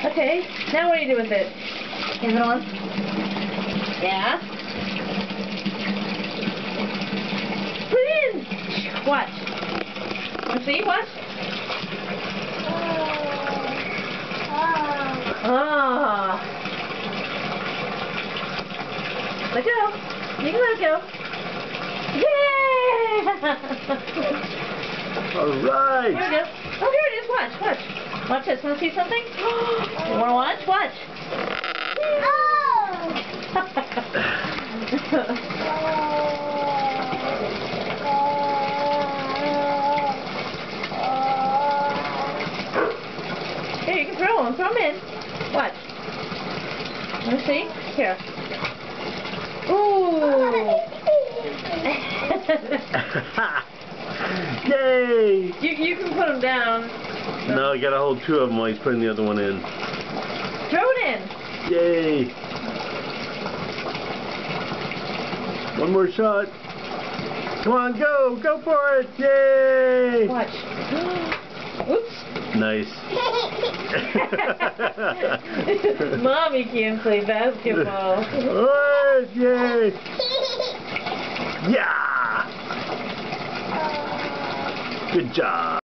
Okay, now what do you do with it? Give it on. Yeah. Put it in. Watch. Let's see, watch. Ah. Let go. You can let go. Yay! All right. Here we go. Oh, here it is. Watch, watch. Watch this. Want to see something? You want to watch? Watch. Here, you can throw them. Throw them in. Watch. Let me see. Here. Ooh. Yay! You can put them down. No, you gotta hold two of them while he's putting the other one in. Throw it in. Yay! One more shot. Come on, go! Go for it! Yay! Watch. Oops. Nice. Mommy can't play basketball. Alright, yay! Yeah! Good job.